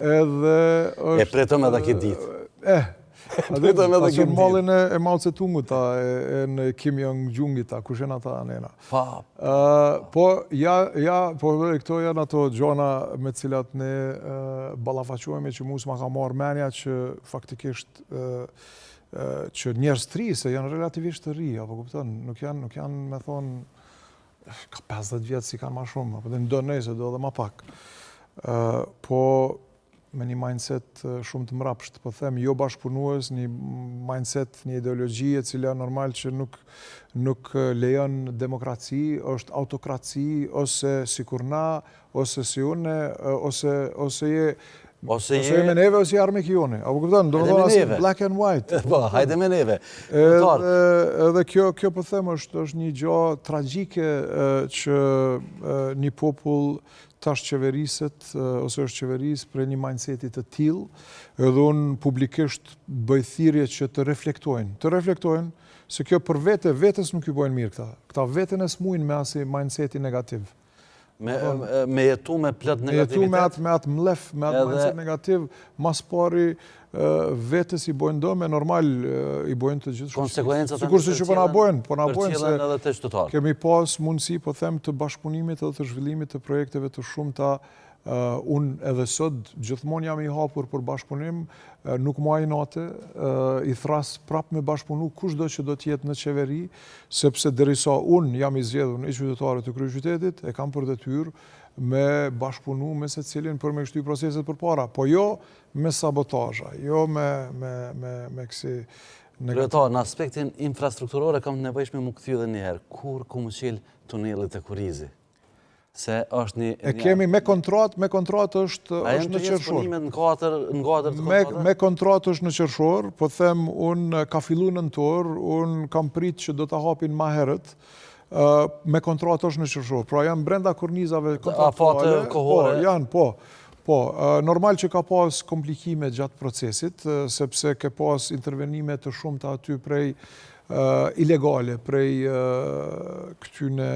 Edhe është... E pretëm edhe këtë ditë. Pretëm edhe këtë ditë. Mallin e Mao Tse-tungut, e në Kim Jong-jungit, kush janë ata nena. Po, po këto janë ato gjona me cilat ne ballafaqohemi që mus ma ka marrë menja që faktikisht që njerëz të ri, se janë relativisht të ri, apo kupton, nuk janë me thonë, ka 50 vjetë si kanë ma shumë, apo dhe në do nëjse, do edhe ma pak. Po, me një mindset shumë të mrapsht, po them, jo bashkëpunues, një mindset, një ideologji e cila normal që nuk lejon demokraci, është autokraci, ose sikur na, ose si une, ose je Ose je me neve, ose je armik jone. Apo kupton, do të thonë black and white. Po, hajde me neve. Edhe kjo po them është një gjë tragjike që një popull tash qeveriset ose është qeveris për një mindseti të tillë, edhe unë publikisht bëj thirrje që të reflektojnë se kjo për vetes nuk ju bojnë mirë këta. Këta veten e smujnë me asi mindseti negativ. Me jetu me plot negativitet? Me jetu me atë mlef, me atë mindset negativ, mas pari vetës i bojnë do, me normal i bojnë të gjithë konsekvencat sikur se që po na bojnë se kemi pas mundësi, po them, të bashkëpunimit edhe të zhvillimit të projekteve të shumta. Unë edhe sot gjithmonë jam i hapur për bashkëpunim, nuk muaj natë, i thras prap me bashkëpunu kushdo që do t'jetë në qeveri, sepse derisa unë jam i zgjedhur në qytetarët të kryeqytetit, e kam për detyrë me bashkëpunu me secilin për me kështu proceset përpara, po jo me sabotazha, jo me kësi Kryetar, në aspektin infrastrukturore kam të nevojshme më këthy dhe njëherë, kur ku më qilë tunelit e Kurizi? Se është një... E kemi me kontrat është në qershor. Me kontrat është në qershor, po them unë ka fillu në nëntor, unë kam prit që do të hapin ma herët, me kontrat është në qershor. Pra janë brenda kornizave kontraktuale. Afate kohore? Janë, po. Normal që ka pas komplikime gjatë procesit, sepse ke pas intervenime të shumë të aty prej ilegale, prej këtyne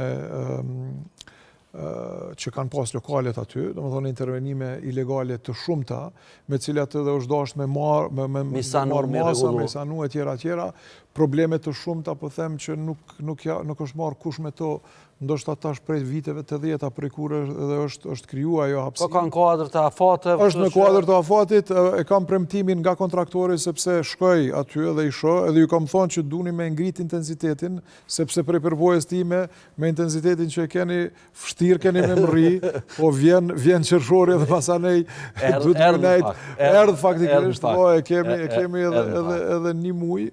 që kanë pas lokalet aty, do më thonë intervenime ilegale të shumta, me cilat edhe është dasht me marë masa, me sanu e tjera, problemet të shumta, po them që nuk është marë kush me to, ndoshta tash prej viteve të 10 prej kur edhe është kriju ajo hapësi. Po ka në kuadrë të afate? është në kuadrë të afatit, e kam premtimin nga kontraktori sepse shkoj aty edhe i shoh, edhe ju kam thonë që duni me ngrit intensitetin, sepse prej përvojës time, me intensitetin që e keni vështirë keni me mëri, po vjen qershori edhe pasanej erdh faktikisht, po e kemi edhe një muj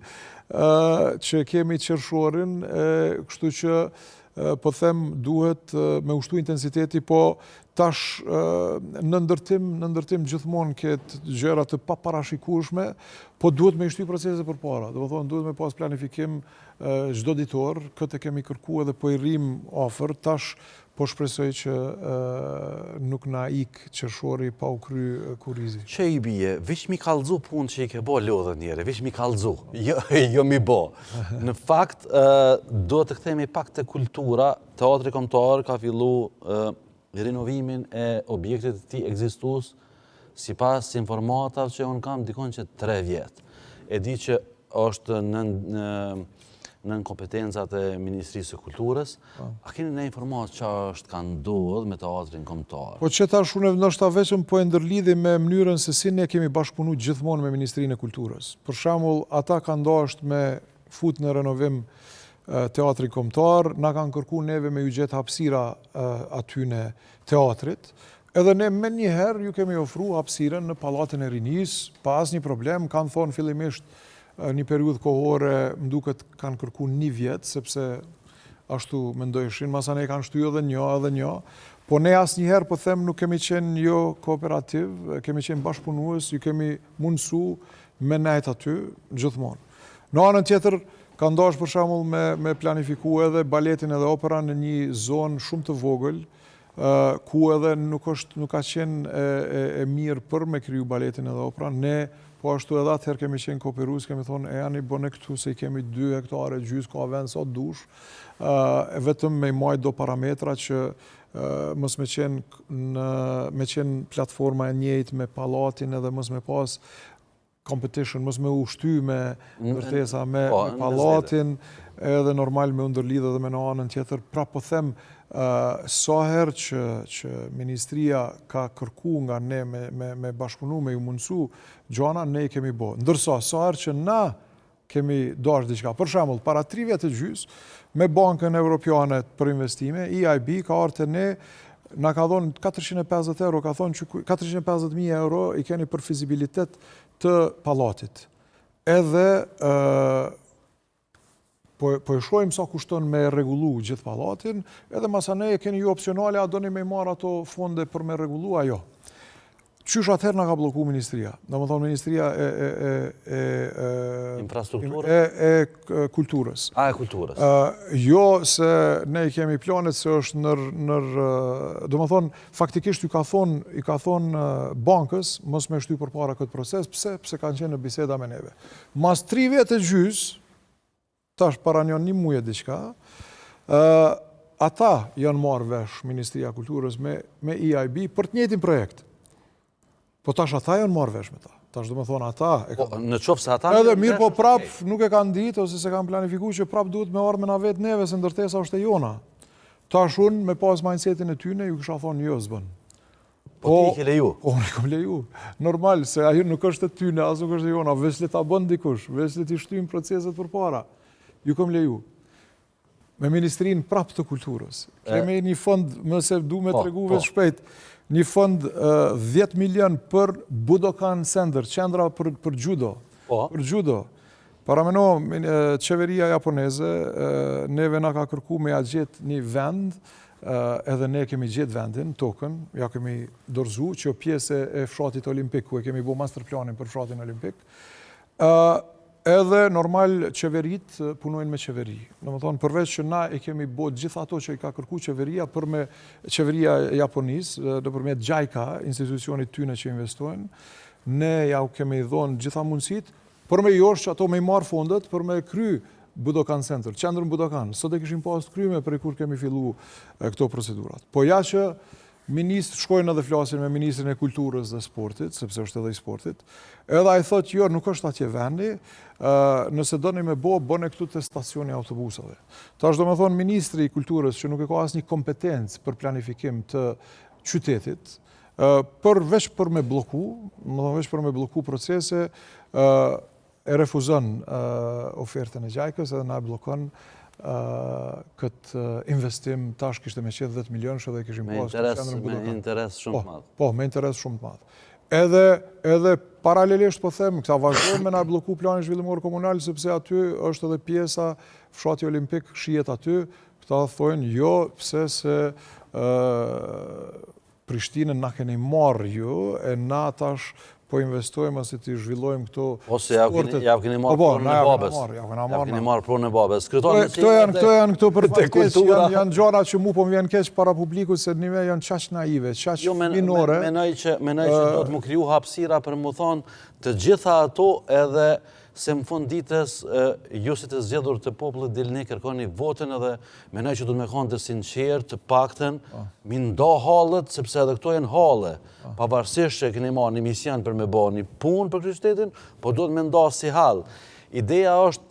që kemi qershorin, kështu që po them duhet me ushtu intensiteti, po tash në ndërtim gjithmonë këtë gjëra të paparashikueshme, po duhet me shty procese për para. Do të thonë duhet me pas planifikim çdo ditor, këtë kemi kërku edhe po i rrim afër, tash po shpresoj që nuk na ik qershori pa u kry Kurizi. Që i bie, vish mi kallëzu punë që i ke bo lodhët njere, vish mi kallëzu, jo mi bo. Në fakt, do të kthehemi pak të kultura, Teatri Kombëtar ka fillu rinovimin e objektit të tij ekzistues, sipas informatave që unë kam dikon që 3 vjetë. E di që është në kompetencat e Ministrisë së Kulturës. A keni në informatë që është ka ndodhur me Teatrin Kombëtar? Po që tash unë ndoshta vetëm po e ndërlidhi me mënyrën se si ne kemi bashkëpunuar gjithmonë me Ministrinë e Kulturës. Për shembull, ata kanë dashur me fut në renovim Teatri Kombëtar, na kanë kërkuar neve me ju gjet hapësira aty në teatrit. Edhe ne me njëherë ju kemi ofruar hapësirën në Pallatin e Rinisë, pa asnjë problem, kanë thonë fillimisht një periudhë kohore, më duket kanë kërkuar 1 vjet, sepse ashtu mendojshin, masane kanë shtu edhe një, po ne asnjëherë po them nuk kemi qenë jo kooperativ, kemi qenë bashkëpunues, ju kemi mundësu me nejt aty gjithmonë. Në anën tjetër, ka ndash për shembull me planifiku edhe baletin edhe operan në një zonë shumë të vogël, ku edhe nuk ka qenë e mirë për me kriju baletin edhe operan. Ne po ashtu edhe atëherë kemi qenë kooperues, kemi thonë e janë i bëne këtu se i kemi 2 hektare gjys, ka vend sa dush, vetëm me majt do parametra që mos me qenë platforma e njëjtë me pallatin edhe mos me pas competition, mos me ushty me vërtesa me pallatin, edhe normal me ndërlidhe dhe me në anën tjetër. Pra po them, sa herë që Ministria ka kërku nga ne me bashkëpunu, me ju mundësu, gjana ne i kemi bo. Ndërsa, sa herë që na kemi dash diçka. Për shembull, para 3 vjetë e gjys, me Bankën Evropiane për investime, EIB ka ardhur te ne, na ka thonë 450 euro, ka thonë që 450.000 euro i keni për fizibilitet të pallatit. Edhe po e shojmë sa kushton me rregullu gjithë pallatin, edhe masanej keni ju opcionale, a doni me marr ato fonde për me rregullu, ajo. Qysh atëherë na ka bloku Ministria? Domethënë Ministria Infrastrukturë? E kulturës. E kulturës. Jo se ne i kemi planet se është domethënë faktikisht i ka thonë bankës mos me shty përpara këtë proces, pse kanë qenë në biseda me neve. Mas 3 vjetë e gjys, tash para një muaj e diçka, ata janë marrë vesh Ministria e Kulturës me EIB për të njëjtin projekt. Po tash ata janë marrë vesh me ta. Tash do me thonë ata... Në qoftë se ata... Edhe mirë po prap nuk e kanë ditë ose se kanë planifiku që prap duhet me arë me na vetë neve se ndërtesa është e jona. Tash unë me pas mindsetin e tyne ju kisha thonë jo zbën. Po ti i ke leju? Po unë i kom leju. Normal, se ajo nuk është e tyne, as nuk është e jona. Vesle ta bën dikush, vesle ti shtyjmë proceset për para. Ju kom leju. Me Ministrinë prap të kulturës. Kemi një fond, mëse du me tregu vetë shpejt, një fond 10 milion për Budokan Center, qendra për judo. Për judo. Parameno, qeveria japoneze, neve na ka kërku me ja gjetë një vend, edhe ne kemi gjetë vendin, tokën, ja kemi dorëzu, që pjesë e fshatit olimpik, ku e kemi bu master planin për fshatin olimpik. Edhe normal qeverit punojnë me qeveri. Në më thonë, përveç që na i kemi bo gjitha ato që i ka kërku qeveria për me qeveria Japonis, dhe përmet JICA, institucionit tyne që investojnë, ne ja kemi dhonë gjitha mundësit, për me josh që ato me i marë fondet, për me kry Budokan Center, qendrën Budokan. Sot e kishim pas të kryme për kur kemi fillu këto procedurat. Po ja që ministrë shkojnë edhe flasin me Ministrin e Kulturës dhe Sportit, sepse është edhe i sportit, edhe a i thot, jo, nuk është atje vendi, nëse doni me bëne këtu të stacioni autobusave. Ta është do me thonë Ministri i Kulturës, që nuk e ka asë një kompetencë për planifikim të qytetit, veç për me bloku procese, e refuzon ofertën e gjajkës edhe na e blokon këtë investim tash kishte me qetë 10 milionësh edhe kishim pas me interes shumë të madh. Po, me interes shumë të madh. Edhe paralelisht po them, këta vazhdojnë me na bloku planin zhvillimor komunal, sepse aty është edhe pjesa fshati olimpik shihet aty, këta thonë jo, pse se Prishtinën na keni marrë ju, e na tash po investojmë ose ti zhvillojmë këto sportet. Ose ja keni marrë pronën e babës. Ja keni marrë pronën e babës. Këto janë këto për keq, janë gjëra që mu po më vjen keq para publikut se neve janë qaq naive, qaq minore. Menoj që do të më kriju hapësira për më thonë të gjitha ato edhe se më fund ditës ju si të zgjedhur të popullit dilni kërkoni votën edhe menoj që do të me konë të sinqertë, të paktën, mi ndo hallet, sepse edhe këto janë halle. Pavarësisht që keni marrë një mision për me bërë një punë për këtë qytetin, po do të me ndo si hall. Ideja është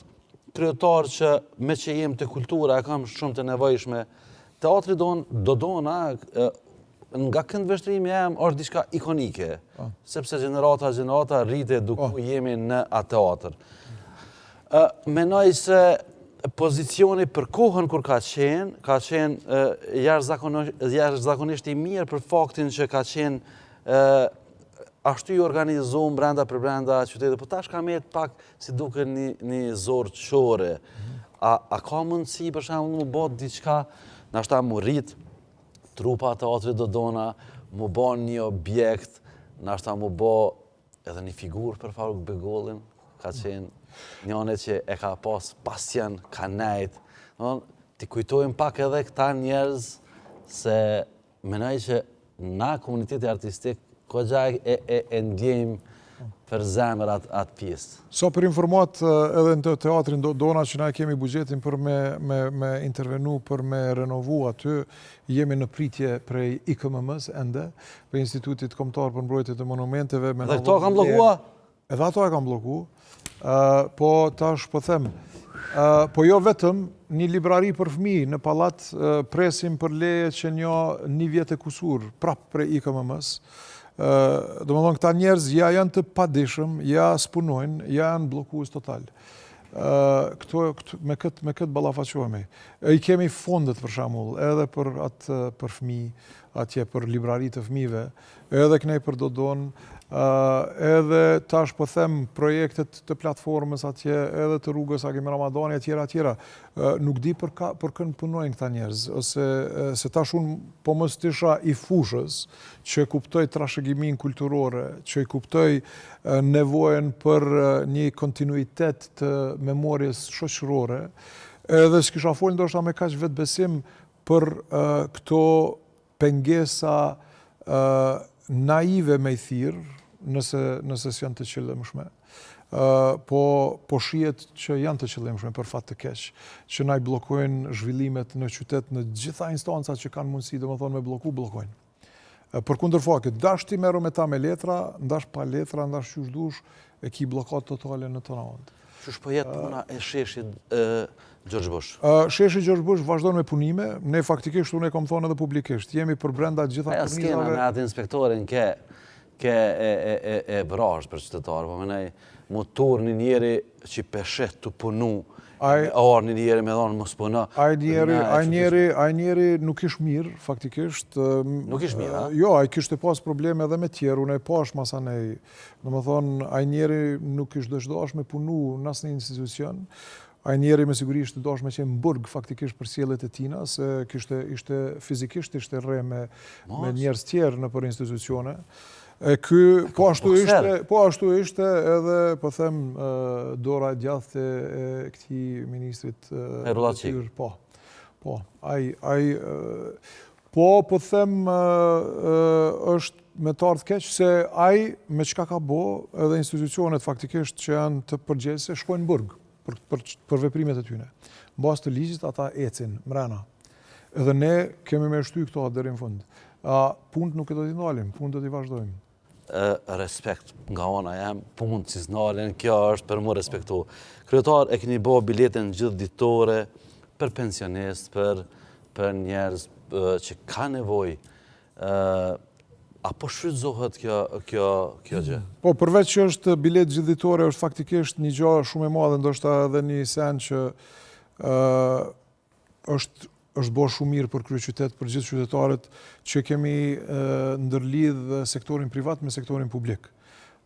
kryetar që me që jem të kultura e kam shumë të nevojshme. Teatri do dona nga këndvështrimi jem është diçka ikonike, sepse gjenerata rrite duku jemi në atë teatr. Menoj se pozicioni për kohën kur ka qenë jashtëzakonisht i mirë për faktin që ka qenë ashtu i organizuar brenda për brenda qytetit, po tash ka me pak si duke një zorë qore. A ka mundësi për shembull mu bë diçka, nashta mu rrit trupa teatrit Dodona, mu bë një objekt, nashta mu bë edhe një figurë për Faruk Begollin, ka qenë njëne që e ka pas pasion, ka nejt. Ti kujtojmë pak edhe këta njerëz se menaj që na komuniteti artistik kogja e ndjejmë për zemër atë pjesë. So për informat edhe në teatrin Dodona që na kemi bugjetin për me intervenu, për me renovu aty, jemi në pritje prej IKMM-s ende, për Institutit Kombëtar për Mbrojtje të Monumenteve. Dhe këto kanë blokua? Edhe ato e kanë bloku, po tash po them, po jo vetëm një librari për fëmijë në pallat presim për leje që një vjet e kusur prap prej IKMM-s. Do më thonë këta njerëz ja janë të padishëm, ja spunojnë, ja janë blokues total. Me këtë ballafaqohemi. I kemi fondet për shembull, edhe për fëmijë, atje për librari të fëmijëve, edhe kënej për Dodon, edhe tash po them projektet të platformës atje, edhe të rrugës Agim Ramadani, etjera. Nuk di për kënë punojnë këta njerëz, ose se tash unë po mos tisha i fushës që kuptoj trashëgimin kulturore, që i kuptoj nevojën për një kontinuitet të memorjes shoqërore, edhe s'kisha folë ndoshta me kaq vetbesim për këto pengesa naive me i thirë, nëse s'janë të qëllimshme. Po shihet që janë të qëllimshme për fat të keq, që na i bllokojnë zhvillimet në qytet në gjitha instancat që kanë mundësi, domethënë me bllokojnë. Përkundër faktit, dash ti merru me ta me letra, ndash pa letra, ndash qysh dush, e ki bllokat totale në tona vend. Qysh po jetë puna e sheshit George Bush? Sheshi George Bush vazhdon me punime, ne faktikisht unë e kam thonë edhe publikisht, jemi për brenda gjitha kornizave. Skena me atë inspektorin ke e vrasht për qytetarë, po menaj mu tur një njeri që peshet të punu, orë një njeri me dhonë mos puna. Aj njeri nuk ish mirë, faktikisht. Nuk ish mirë, a? Jo, aj kishte pas probleme edhe me tjerë, unë e pash masanej. Në më thonë, aj njeri nuk ish dëshdash me punu në asë një institucion. Aj njeri me sigurisht të dosh me qenë burg faktikisht për sjellet e tina, se fizikisht ishte rre me njerëz tjerë në për institucione. Po ashtu ishte edhe, po them, dora e djathtë e këtij ministrit. Erulaqi. Po them, është me të ardhë keq se ai me çka ka bo, edhe institucionet faktikisht që janë të përgjegjëse shkojnë burg për veprimet e tyre. Mbas të ligjit ata ecin mrena. Edhe ne kemi me shty këto deri në fund. Punët nuk e do t'i ndalim, punët do t'i vazhdojmë. Respekt nga ona jam, punë që s'nalen, kjo është për mu respektu. Kryetar, e keni bo biletën gjithë ditore për pensionist, për njerëz që ka nevoj. Apo shfrytëzohet kjo gjë? Po, përveç që është bilet gjithë ditore, është faktikisht një gjë shumë e madhe, ndoshta edhe një sen që është bo shumë mirë për kryeqytet, për gjithë qytetarët që kemi ndërlidh sektorin privat me sektorin publik.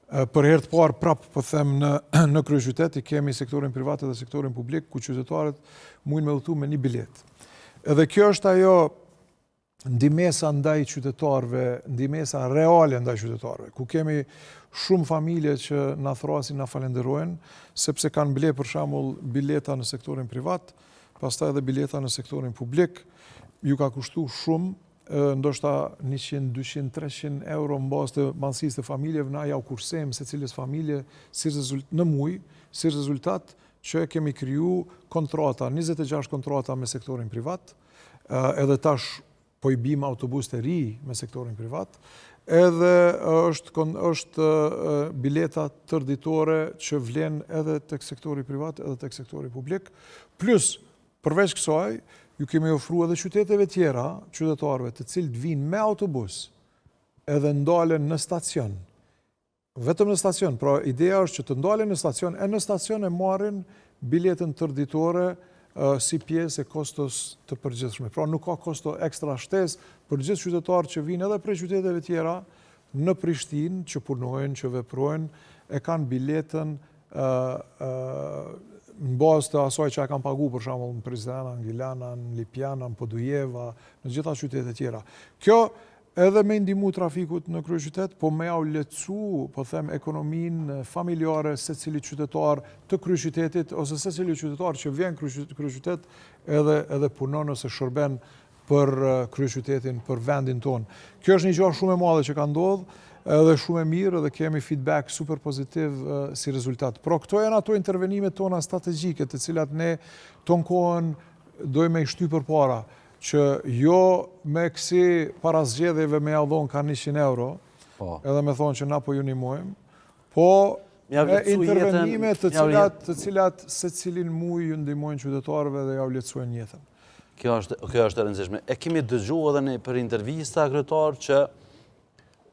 Për herë të parë prapë po them në kryeqytet i kemi sektorin privat dhe sektorin publik ku qytetarët mujnë me udhëtu me një bilet. Edhe kjo është ajo ndihmesa ndaj qytetarëve, ndihmesa reale ndaj qytetarëve, ku kemi shumë familje që na thrasin, na falenderojnë, sepse kanë ble për shembull bileta në sektorin privat, pastaj edhe bileta në sektorin publik, ju ka kushtu shumë, ndoshta 100, 200, 300 euro në bazë të madhësisë të familjeve, na ja u kursejmë se cilës familje në muj, si rezultat që kemi kriju kontrata, 26 kontrata me sektorin privat, edhe tash po i bim autobus të ri me sektorin privat, edhe është bileta tërditore që vlen edhe tek sektori privat edhe tek sektori publik, plus përveç kësaj, ju kemi ofru edhe qyteteve tjera, qytetarëve të cilët vinë me autobus edhe ndalen në stacion. Vetëm në stacion, pra ideja është që të ndalen në stacion, e në stacion e marrin biletën tërditore si pjesë e kostos të përgjithshme. Pra nuk ka kosto ekstra shtesë për gjithë qytetarët që vinë edhe prej qyteteve tjera në Prishtinë, që punojnë, që veprojnë, e kanë biletën në bazë të asaj që e kam pagu për shembull në Prizren, në Gilana, në Lipjana, në Podujeva, në gjitha qytetet tjera. Kjo edhe me ndihmu trafikut në kryeqytet, po me ja u lehtësu, po them, ekonominë familjare secili qytetar të kryeqytetit ose secili qytetar që vjen kryeqytet edhe punon ose shërben për kryeqytetin, për vendin ton. Kjo është një gjë shumë e madhe që ka ndodhur, edhe shumë e mirë dhe kemi feedback super pozitiv si rezultat. Pro këto janë ato intervenimet tona strategjike, të cilat ne ton kohën dojmë i shty përpara, që jo me kësi para zgjedhjeve me jallon ka 100 euro, edhe me thonë që na po ju ndihmojmë, po me intervenime të cilat secilin muaj ju ndihmojnë qytetarëve dhe ja u lehtësojnë jetën. Kjo është e rëndësishme. E kemi dëgjuar edhe ne për intervista kryetar që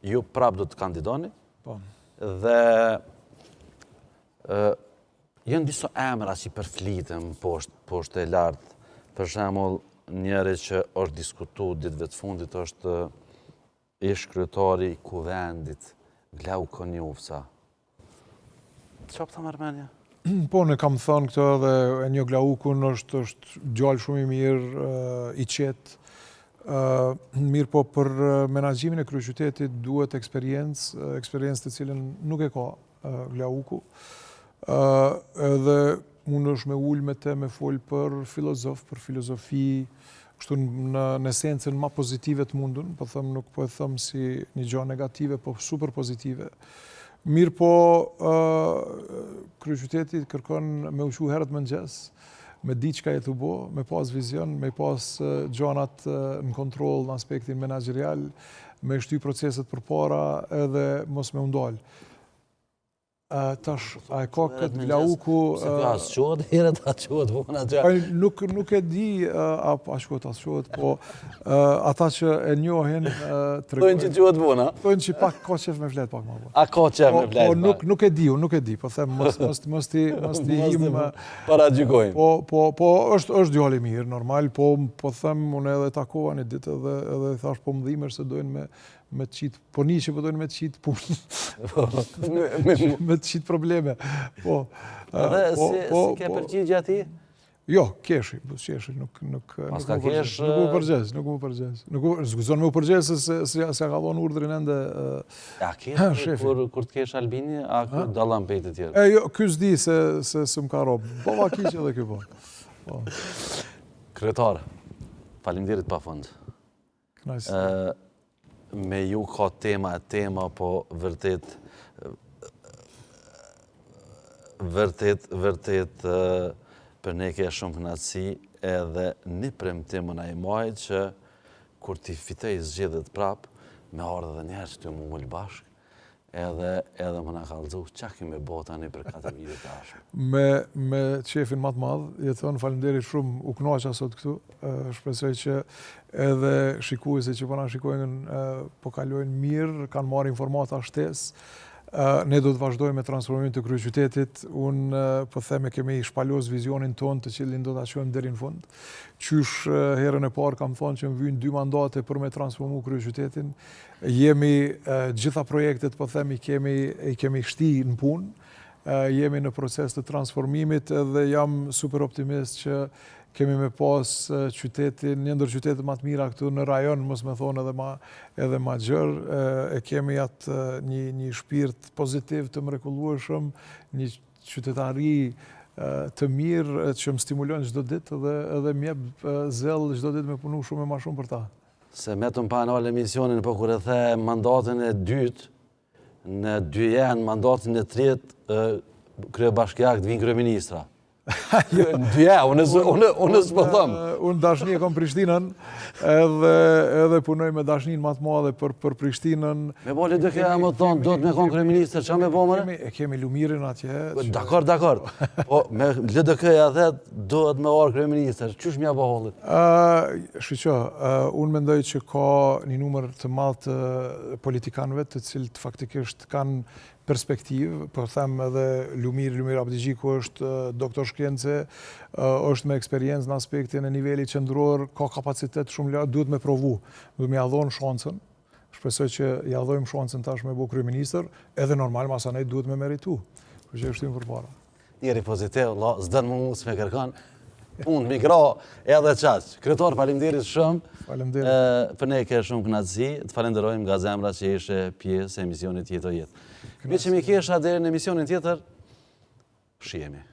ju prap do të kandidoni, dhe janë disa emra që përfliten poshtë e lartë. Për shembull, njëri që është diskutuar ditëve të fundit është ish kryetari i Kuvendit, Glauko Njufca. Çfarë ta marr mendja? Po, ne kam thënë këtë dhe Enjo Glaukun është djalë shumë i mirë, i qetë. Mirë po për menaxhimin e kryeqytetit duhet eksperiencë të cilën nuk e ka Glauku. Edhe unë është me ullë me te me folë për filozof, për filozofi, kështu në esencën ma pozitive të mundun, po thëmë nuk po e thëmë si një gjë negative, po super pozitive. Mirë po kryeqyteti kërkon me ushu herët mëngjes, me di çka jetu bo, me pas vizion, me pas gjanat në kontroll në aspektin menaxherial, me shty proceset përpara edhe mos me undal. Tash, a e ka këtë Glauku... Se kjo as qohet herët, as qohet vona që... Nuk e di a shkot as qohet, po ata që e njohin... Thojnë që qohet vona? Thojnë që pak ka qef me flet pak ma. A ka qef me flet pak? Po nuk e di, po them, mos ti him... Para gjykojmë. Po është djalë i mirë, normal, po them, unë edhe takova një ditë edhe thash po më dhimer se dojnë me të qitë, po një që po dojnë me të qitë punë, me të qitë probleme. Edhe si ke përgjigje ati? Jo, keshi, nuk më përgjes. Zguzon me u përgjes se ka dhonë urdrin ende... A kesh, kur të kesh Albini, a ku dallan pejtë të tjerë? Jo, ky s'di se më ka robë. Po va kiqë edhe kjo po. Kryetar, faleminderit pa fund. Me ju ka tema, po vërtet për ne ke shumë kënaqësi edhe një premtim në ai muaj që kur ti fitoj zgjedhjet prap, me ardhe dhe njerë që të më ullë bashkë, edhe më na kallëzu, qa kemi bo tani për 4 vite të ashme? Me qefin matë madhë, jeton falenderit shumë, u kënaqa sot këtu, shpresoj që edhe shikuese që po na shikojnë po kalojnë mirë, kanë marrë informata shtesë. Ne do të vazhdojmë me transformimin të kryeqytetit. Unë po them kemi shpalos vizionin ton të cilin do ta shojmë deri në fund. Qysh herën e parë kam thonë që më vijnë 2 mandate për me transformu kryeqytetin. Jemi gjitha projektet po them i kemi shti në punë. Jemi në proces të transformimit edhe jam super optimist që kemi me pas qytetin, një ndër qytetet më të mira këtu në rajon, mos me thonë edhe ma gjërë, e kemi atë një shpirt pozitiv të mrekullueshëm, një qytetari të mirë që më stimulon çdo ditë edhe më jep zell çdo ditë me punu shumë më shumë për ta. Se me të më panol emisionin, po kur e the mandatin e dytë, në 2 janë mandatin e tretë, kryebashkiak të vinë kryeministra. Në 2 janë, unë s'po thëmë. Unë dashni e kom Prishtinën, edhe punoj me dashnin më të madhe për Prishtinën. Me bo LDK më thonë, do të me konë kryeministër, qa me bo mëre? E kemi Lumirin atje. Dakor. Po, me LDK-ja dhe do të me orë kryeministër, qysh mja bo hollit? Shqyqo, unë mendoj që ka një numër të madh të politikanëve të cilët faktikisht kanë perspektivë, po them edhe Lumir Abdigjiku është doktor shkencë, është me eksperiencë në aspektin e nivelit qendror, ka kapacitet shumë lartë, duhet me provu, duhet me ia dhon shansën. Shpresoj që ja dhojmë shansën tash me bu kryeministër, edhe normal masanej duhet me meritu. Kështu që shtim përpara. njeri pozitiv, la, s'dën mu s'me kërkan, unë mikro edhe qaq. Kryetar, faleminderit shumë. Faleminderit. Për ne ke shumë kënaqësi, të falenderojmë nga zemra që ishe pjesë e emisionit Jetë o Jetë. Me që mi kesha deri në emisionin tjetër, shihemi.